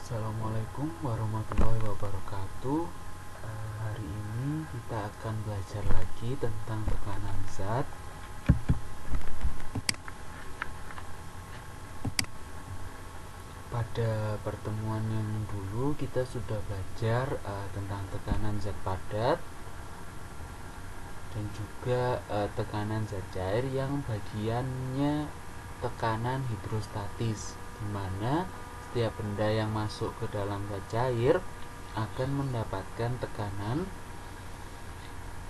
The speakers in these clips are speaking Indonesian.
Assalamualaikum warahmatullahi wabarakatuh. Hari ini kita akan belajar lagi tentang tekanan zat. Pada pertemuan yang dulu kita sudah belajar tentang tekanan zat padat dan juga tekanan zat cair yang bagiannya tekanan hidrostatis, di mana setiap benda yang masuk ke dalam zat cair akan mendapatkan tekanan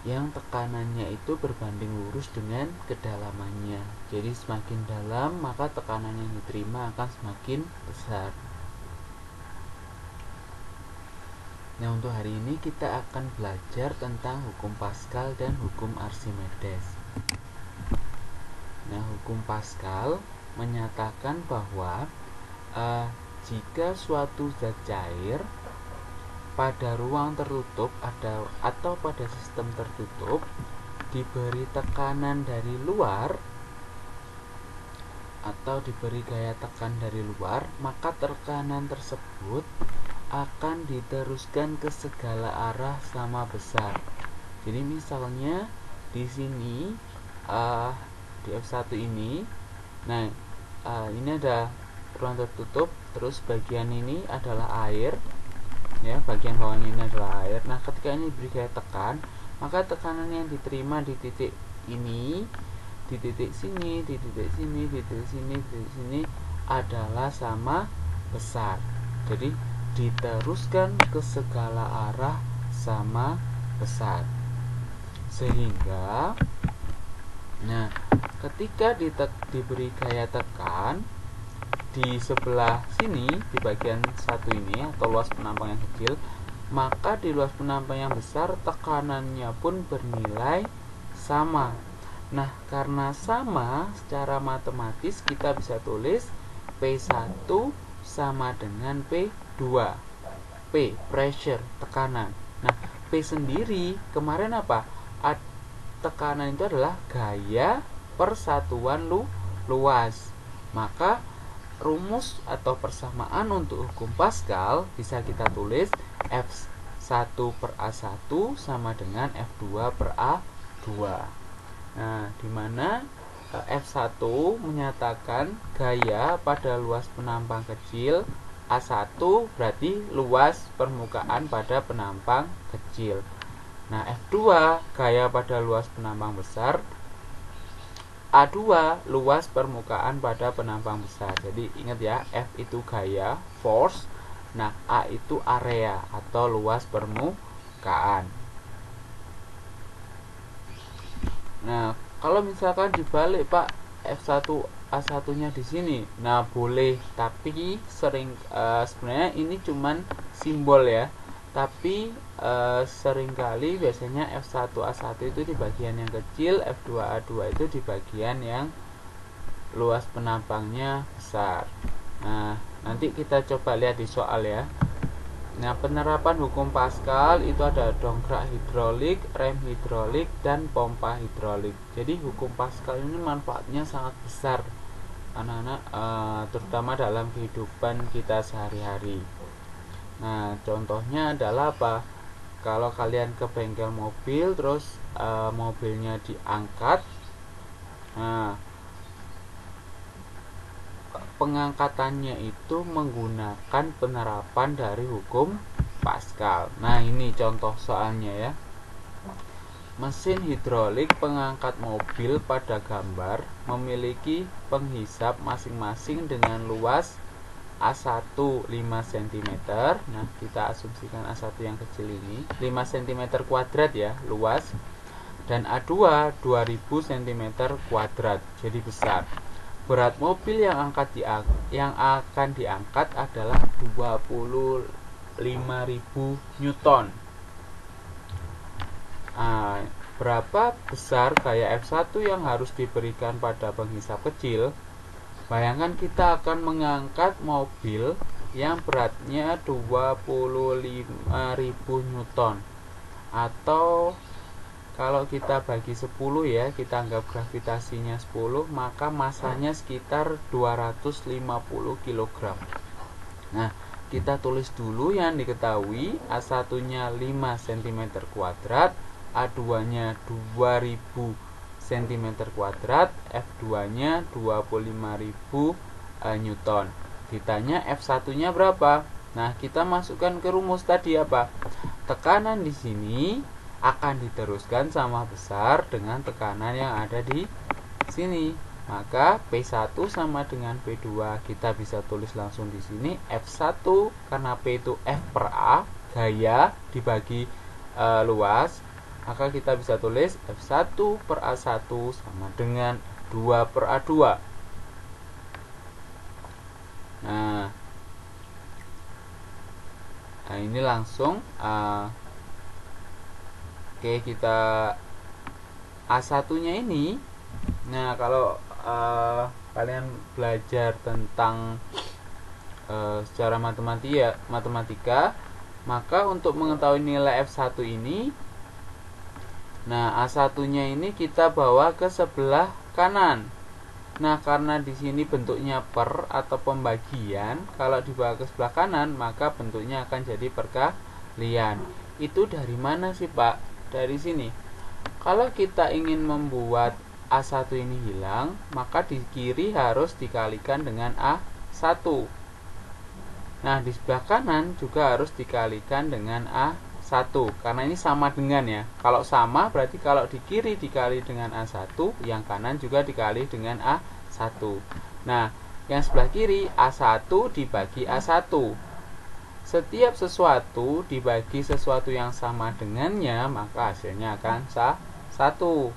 yang tekanannya itu berbanding lurus dengan kedalamannya. Jadi semakin dalam maka tekanan yang diterima akan semakin besar. Nah, untuk hari ini kita akan belajar tentang hukum Pascal dan hukum Archimedes. Nah, hukum Pascal menyatakan bahwa jika suatu zat cair pada ruang tertutup atau pada sistem tertutup diberi tekanan dari luar atau diberi gaya tekan dari luar, maka tekanan tersebut akan diteruskan ke segala arah sama besar. Jadi misalnya di sini di F1 ini, nah ini ada ruang tertutup, terus bagian ini adalah air, ya, bagian bawahnya ini adalah air. Nah, ketika ini diberi gaya tekan, maka tekanan yang diterima di titik ini, di titik sini, di titik sini, di titik sini, di titik sini adalah sama besar. Jadi diteruskan ke segala arah sama besar. Sehingga ketika diberi gaya tekan di sebelah sini, di bagian satu ini atau luas penampang yang kecil, maka di luas penampang yang besar tekanannya pun bernilai sama. Nah, karena sama, secara matematis kita bisa tulis P1 sama dengan P2. P, pressure, tekanan. Nah, P sendiri kemarin apa? Tekanan itu adalah gaya per satuan luas. Maka rumus atau persamaan untuk hukum Pascal bisa kita tulis F1 per A1 sama dengan F2 per A2. Nah, dimana F1 menyatakan gaya pada luas penampang kecil, A1 berarti luas permukaan pada penampang kecil. Nah, F2 gaya pada luas penampang besar, A2 luas permukaan pada penampang besar. Jadi ingat ya, F itu gaya, force. Nah, A itu area atau luas permukaan. Nah, kalau misalkan dibalik, Pak, F1 A1-nya di sini. Nah, boleh, tapi sebenarnya ini cuman simbol ya. Tapi seringkali biasanya F1 A1 itu di bagian yang kecil, F2 A2 itu di bagian yang luas penampangnya besar. Nah, nanti kita coba lihat di soal ya. Nah, penerapan hukum Pascal itu ada dongkrak hidrolik, rem hidrolik, dan pompa hidrolik. Jadi hukum Pascal ini manfaatnya sangat besar, anak-anak, terutama dalam kehidupan kita sehari-hari. Nah, contohnya adalah apa? Kalau kalian ke bengkel mobil, terus mobilnya diangkat, nah, pengangkatannya itu menggunakan penerapan dari hukum Pascal. Nah, ini contoh soalnya ya. Mesin hidrolik pengangkat mobil pada gambar memiliki penghisap masing-masing dengan luas A1 5 cm. Nah, kita asumsikan A1 yang kecil ini 5 cm kuadrat ya, luas. Dan A2 2000 cm kuadrat, jadi besar. Berat mobil yang akan diangkat adalah 25.000 Newton. Nah, berapa besar gaya F1 yang harus diberikan pada penghisap kecil? Bayangkan kita akan mengangkat mobil yang beratnya 25.000 Newton. Atau kalau kita bagi 10 ya, kita anggap gravitasinya 10, maka masanya sekitar 250 kg. Nah, kita tulis dulu yang diketahui. A1 nya 5 cm kuadrat, A2 nya 2000 cm kuadrat, F2 nya 25.000 Newton. Ditanya F1 nya berapa? Nah, kita masukkan ke rumus tadi apa? Tekanan di sini akan diteruskan sama besar dengan tekanan yang ada di sini. Maka P1 sama dengan P2. Kita bisa tulis langsung di sini F1 karena P itu F per A, gaya dibagi luas. Maka kita bisa tulis F1 per A1 sama dengan 2 per A2. Nah, ini langsung oke, kita A1 nya ini. Nah, kalau kalian belajar tentang secara matematika, maka untuk mengetahui nilai F1 ini, nah A1 nya ini kita bawa ke sebelah kanan. Nah, karena di sini bentuknya per atau pembagian, kalau dibawa ke sebelah kanan maka bentuknya akan jadi perkalian. Itu dari mana sih, Pak? Dari sini. Kalau kita ingin membuat A1 ini hilang, maka di kiri harus dikalikan dengan A1. Nah, di sebelah kanan juga harus dikalikan dengan A1, karena ini sama dengan ya. Kalau sama berarti kalau di kiri dikali dengan A1, yang kanan juga dikali dengan A1. Nah, yang sebelah kiri A1 dibagi A1. Setiap sesuatu dibagi sesuatu yang sama dengannya, maka hasilnya akan 1.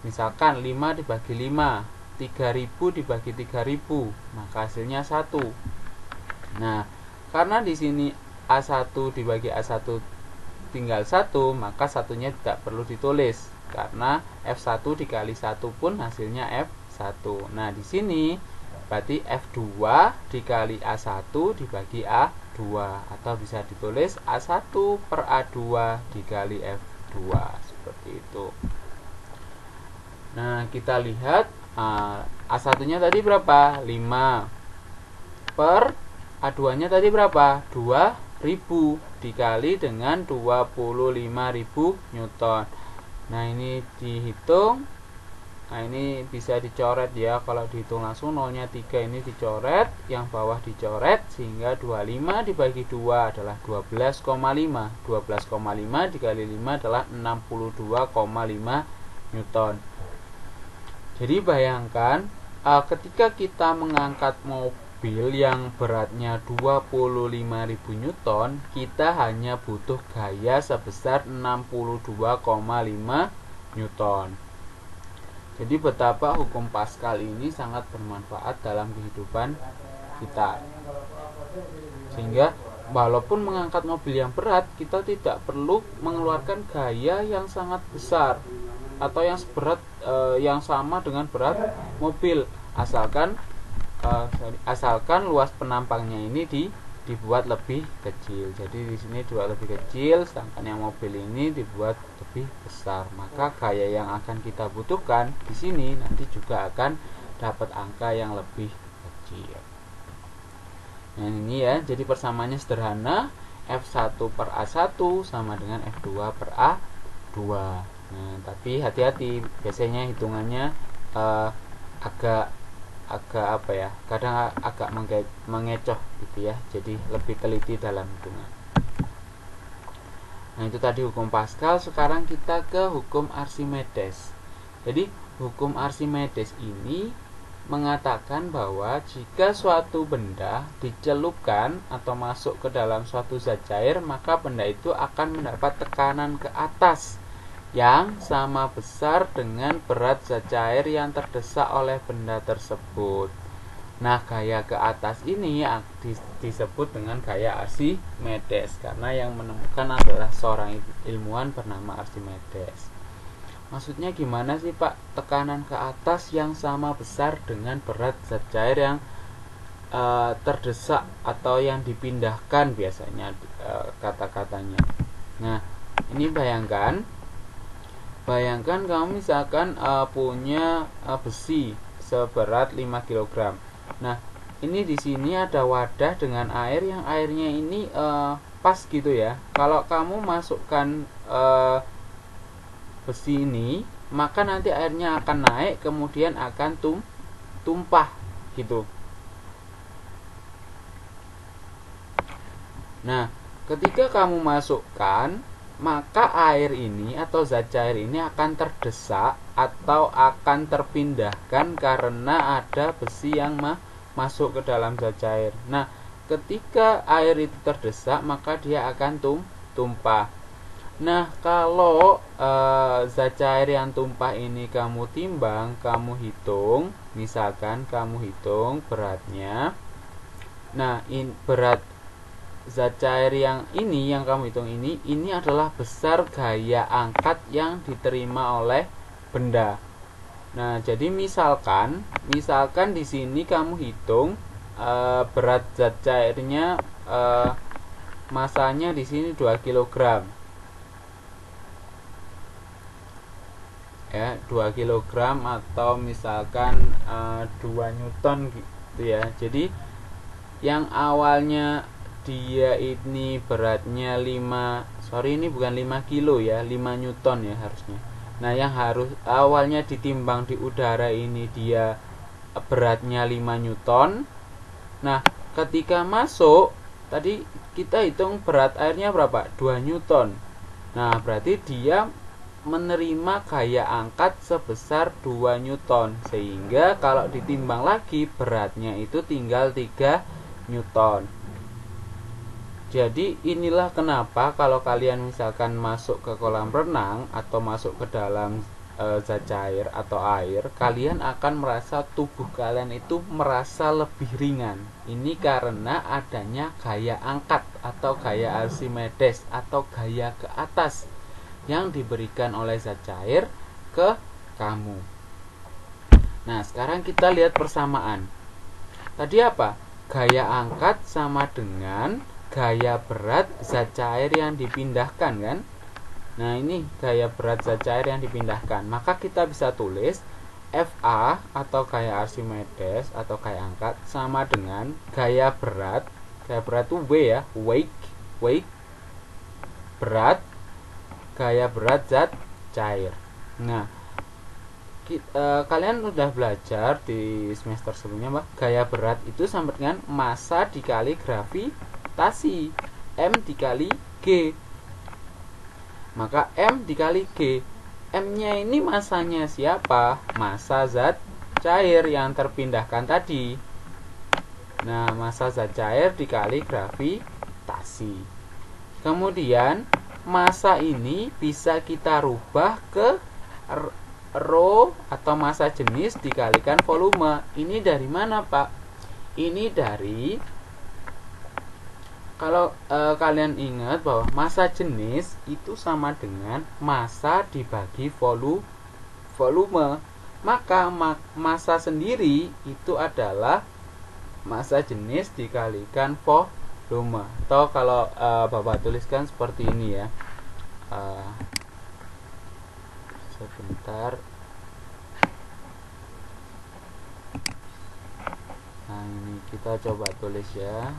Misalkan 5 dibagi 5, 3000 dibagi 3000, maka hasilnya 1. Nah, karena di sini A1 dibagi A1 tinggal 1, maka satunya tidak perlu ditulis, karena F1 dikali 1 pun hasilnya F1. Nah, di sini berarti F2 dikali A1 dibagi A2, atau bisa ditulis A1 per A2 dikali F2, seperti itu. Nah, kita lihat A1 nya tadi berapa? 5 per A2 nya tadi berapa? 2000 dikali dengan 25.000 Newton. Nah, ini dihitung. Nah, ini bisa dicoret ya. Kalau dihitung langsung 0-nya 3 ini dicoret, yang bawah dicoret, sehingga 25 dibagi 2 adalah 12,5. 12,5 dikali 5 adalah 62,5 Newton. Jadi bayangkan ketika kita mengangkat mobil yang beratnya 25.000 Newton, kita hanya butuh gaya sebesar 62,5 Newton. Jadi betapa hukum Pascal ini sangat bermanfaat dalam kehidupan kita. Sehingga walaupun mengangkat mobil yang berat, kita tidak perlu mengeluarkan gaya yang sangat besar atau yang seberat yang sama dengan berat mobil, asalkan luas penampangnya ini dibuat lebih kecil. Jadi di sini dibuat lebih kecil, sedangkan yang mobil ini dibuat lebih besar. Maka gaya yang akan kita butuhkan di sini nanti juga akan dapat angka yang lebih kecil. Nah, ini ya, jadi persamaannya sederhana. F1 per A1 sama dengan F2 per A2. Nah, tapi hati-hati, biasanya hitungannya agak apa ya, kadang agak mengecoh gitu ya. Jadi lebih teliti dalam hitungan. Nah, itu tadi hukum Pascal. Sekarang kita ke hukum Archimedes. Jadi hukum Archimedes ini mengatakan bahwa jika suatu benda dicelupkan atau masuk ke dalam suatu zat cair, maka benda itu akan mendapat tekanan ke atas yang sama besar dengan berat zat cair yang terdesak oleh benda tersebut. Nah, gaya ke atas ini disebut dengan gaya Archimedes, karena yang menemukan adalah seorang ilmuwan bernama Archimedes. Maksudnya gimana sih, Pak? Tekanan ke atas yang sama besar dengan berat zat cair yang terdesak atau yang dipindahkan, biasanya kata-katanya. Nah, ini bayangkan kamu misalkan punya besi seberat 5 kg. Nah, ini di sini ada wadah dengan air yang airnya ini pas gitu ya. Kalau kamu masukkan besi ini, maka nanti airnya akan naik kemudian akan tumpah gitu. Nah, ketika kamu masukkan, maka air ini atau zat cair ini akan terdesak atau akan terpindahkan karena ada besi yang masuk ke dalam zat cair. Nah, ketika air itu terdesak, maka dia akan tumpah. Nah, kalau zat cair yang tumpah ini kamu timbang, kamu hitung, misalkan kamu hitung beratnya. Nah, berat zat cair yang kamu hitung ini adalah besar gaya angkat yang diterima oleh benda. Nah, jadi misalkan di sini kamu hitung berat zat cairnya, masanya di sini 2 kg. Ya, 2 kg atau misalkan 2 Newton gitu ya. Jadi yang awalnya dia ini beratnya 5 kilo ya, 5 Newton ya harusnya. Nah, yang harus awalnya ditimbang di udara ini dia beratnya 5 Newton. Nah, ketika masuk tadi kita hitung berat airnya berapa? 2 Newton. Nah, berarti dia menerima gaya angkat sebesar 2 Newton, sehingga kalau ditimbang lagi beratnya itu tinggal 3 Newton. Jadi inilah kenapa kalau kalian misalkan masuk ke kolam renang atau masuk ke dalam zat cair atau air, kalian akan merasa tubuh kalian itu merasa lebih ringan. Ini karena adanya gaya angkat atau gaya Archimedes atau gaya ke atas yang diberikan oleh zat cair ke kamu. Nah, sekarang kita lihat persamaan. Tadi apa? Gaya angkat sama dengan gaya berat zat cair yang dipindahkan kan? Nah, ini gaya berat zat cair yang dipindahkan. Maka kita bisa tulis FA atau gaya Archimedes atau gaya angkat sama dengan gaya berat itu W ya, weight berat, gaya berat zat cair. Nah, kalian sudah belajar di semester sebelumnya, gaya berat itu sama dengan massa dikali gravitasi, M dikali G. Maka M dikali G, M-nya ini masanya siapa? Massa zat cair yang terpindahkan tadi. Nah, massa zat cair dikali gravitasi. Kemudian massa ini bisa kita rubah ke rho atau massa jenis dikalikan volume. Ini dari mana, Pak? Ini dari, kalau kalian ingat bahwa massa jenis itu sama dengan massa dibagi volume. Maka massa sendiri itu adalah massa jenis dikalikan volume. Atau kalau Bapak tuliskan seperti ini ya. Sebentar. Nah, ini kita coba tulis ya.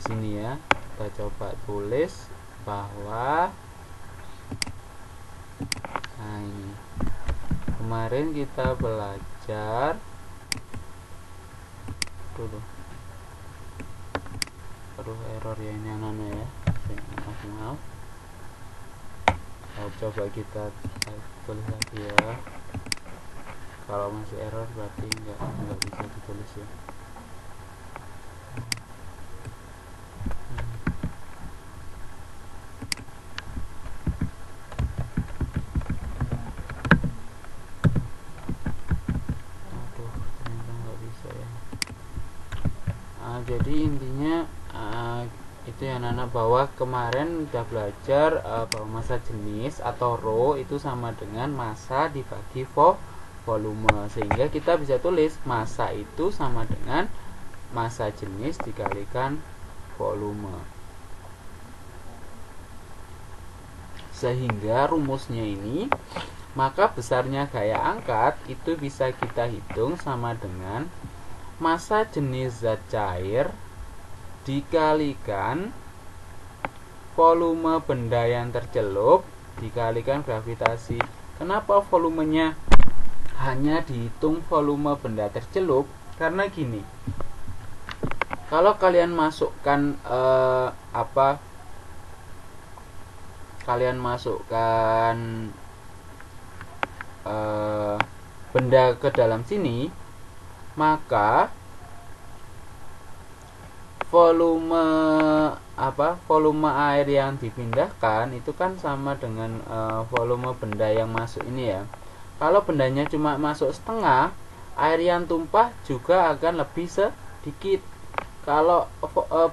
Sini ya. Kita coba tulis bahwa, nah ini kemarin kita belajar dulu. Aduh, error ya ini anak-anak ya. Maaf. Coba kita tulis lagi ya. Kalau masih error berarti nggak bisa ditulis ya. Aduh, ternyata nggak bisa ya. Jadi intinya itu ya anak-anak, bahwa kemarin udah belajar bahwa massa jenis atau rho itu sama dengan massa dibagi volume, sehingga kita bisa tulis massa itu sama dengan massa jenis dikalikan volume. Sehingga rumusnya ini, maka besarnya gaya angkat itu bisa kita hitung sama dengan massa jenis zat cair dikalikan volume benda yang tercelup dikalikan gravitasi. Kenapa volumenya hanya dihitung volume benda tercelup? Karena gini, kalau kalian masukkan benda ke dalam sini, maka volume air yang dipindahkan itu kan sama dengan volume benda yang masuk ini ya. Kalau bendanya cuma masuk setengah, air yang tumpah juga akan lebih sedikit. Kalau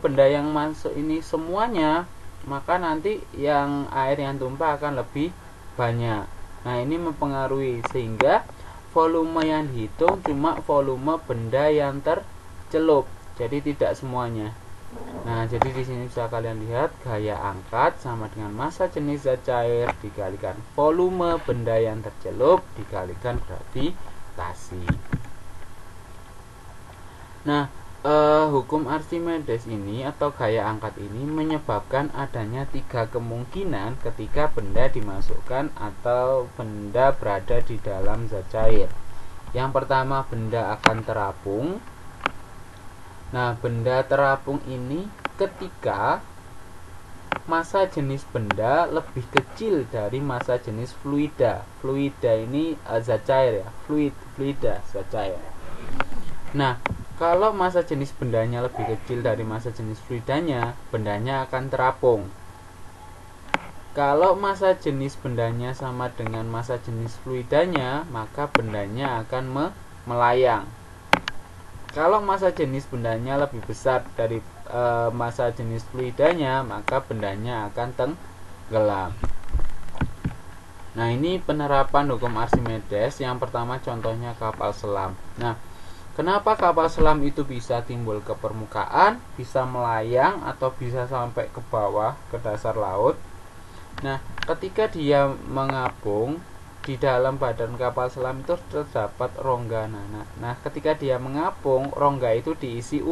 benda yang masuk ini semuanya, maka nanti yang air yang tumpah akan lebih banyak. Nah, ini mempengaruhi sehingga volume yang dihitung cuma volume benda yang tercelup. Jadi tidak semuanya. Nah, jadi di sini bisa kalian lihat gaya angkat sama dengan massa jenis zat cair dikalikan volume benda yang tercelup dikalikan gravitasi. Nah, hukum Archimedes ini atau gaya angkat ini menyebabkan adanya 3 kemungkinan ketika benda dimasukkan atau benda berada di dalam zat cair. Yang pertama, benda akan terapung. Nah, benda terapung ini ketika massa jenis benda lebih kecil dari massa jenis fluida. Fluida ini zat cair ya, fluida zat cair. Nah, kalau massa jenis bendanya lebih kecil dari massa jenis fluidanya, bendanya akan terapung. Kalau massa jenis bendanya sama dengan massa jenis fluidanya, maka bendanya akan melayang. Kalau massa jenis bendanya lebih besar dari massa jenis fluidanya, maka bendanya akan tenggelam. Nah, ini penerapan hukum Archimedes. Yang pertama contohnya kapal selam. Nah, kenapa kapal selam itu bisa timbul ke permukaan, bisa melayang, atau bisa sampai ke bawah, ke dasar laut? Nah, ketika dia mengapung, di dalam badan kapal selam itu terdapat rongga. Nah, ketika dia mengapung, rongga itu diisi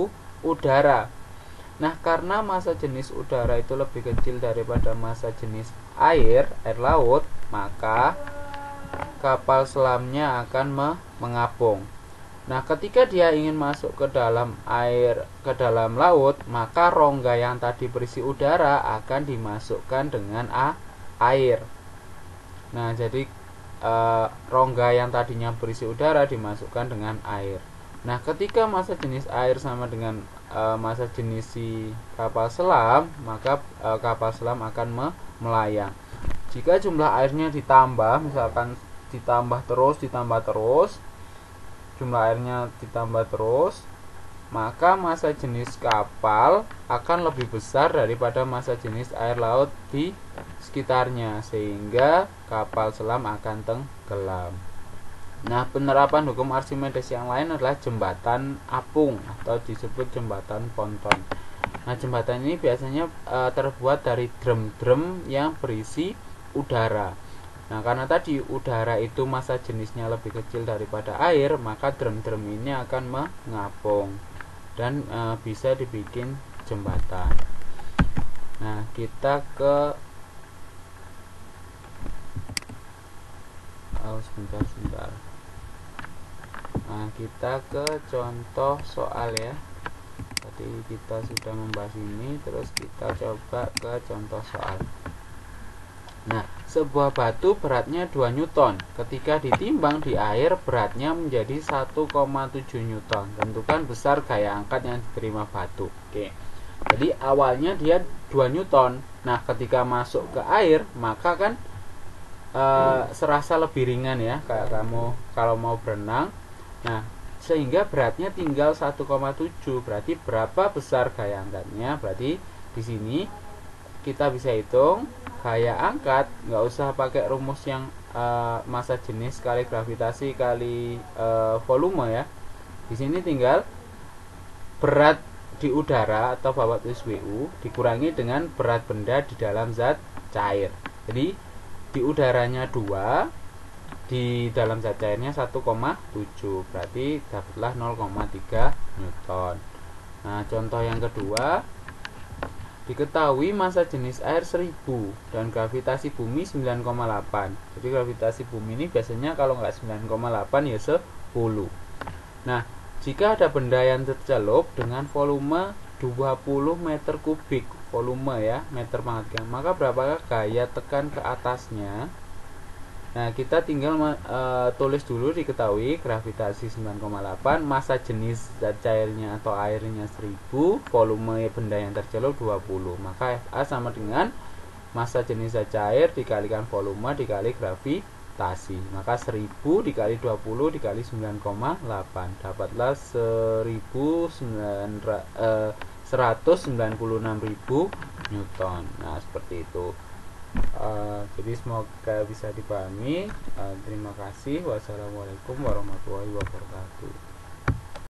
udara. Nah, karena massa jenis udara itu lebih kecil daripada massa jenis air laut, maka kapal selamnya akan mengapung. Nah, ketika dia ingin masuk ke dalam air, ke dalam laut, maka rongga yang tadi berisi udara akan dimasukkan dengan air. Nah, jadi rongga yang tadinya berisi udara dimasukkan dengan air. Nah, ketika massa jenis air sama dengan massa jenis si kapal selam, maka kapal selam akan melayang. Jika jumlah airnya ditambah, misalkan ditambah terus, jumlah airnya ditambah terus, maka massa jenis kapal akan lebih besar daripada massa jenis air laut di sekitarnya, sehingga kapal selam akan tenggelam. Nah, penerapan hukum Archimedes yang lain adalah jembatan apung atau disebut jembatan ponton. Nah, jembatan ini biasanya terbuat dari drum-drum yang berisi udara. Nah, karena tadi udara itu massa jenisnya lebih kecil daripada air, maka drum-drum ini akan mengapung dan bisa dibikin jembatan. Nah, kita ke sebentar. Nah, kita ke contoh soal ya. Tadi kita sudah membahas ini, terus kita coba ke contoh soal. Nah, sebuah batu beratnya 2 Newton. Ketika ditimbang di air, beratnya menjadi 1,7 Newton. Tentukan besar gaya angkat yang diterima batu. Oke. Jadi awalnya dia 2 Newton. Nah, ketika masuk ke air, maka kan serasa lebih ringan ya, kayak kamu kalau mau berenang. Nah, sehingga beratnya tinggal 1,7. Berarti berapa besar gaya angkatnya? Berarti di sini kita bisa hitung gaya angkat, nggak usah pakai rumus yang massa jenis kali gravitasi kali volume ya. Di sini tinggal berat di udara atau bawah tulis WU dikurangi dengan berat benda di dalam zat cair. Jadi di udaranya 2, di dalam zat cairnya 1,7, berarti dapatlah 0,3 Newton. Nah, contoh yang kedua, diketahui massa jenis air 1000 dan gravitasi bumi 9,8. Jadi gravitasi bumi ini biasanya kalau nggak 9,8 ya 10. Nah, jika ada benda yang tercelup dengan volume 20 meter kubik, volume ya, meter pengaturan, maka berapakah gaya tekan ke atasnya? Nah, kita tinggal tulis dulu, diketahui gravitasi 9,8, massa jenis zat cairnya atau airnya 1000, volume benda yang tercelup 20. Maka Fa sama dengan massa jenis zat cair dikalikan volume dikali gravitasi. Maka 1000 dikali 20 dikali 9,8. Dapatlah 196.000 Newton. Nah, seperti itu. Jadi semoga bisa dipahami. Terima kasih. Wassalamualaikum warahmatullahi wabarakatuh.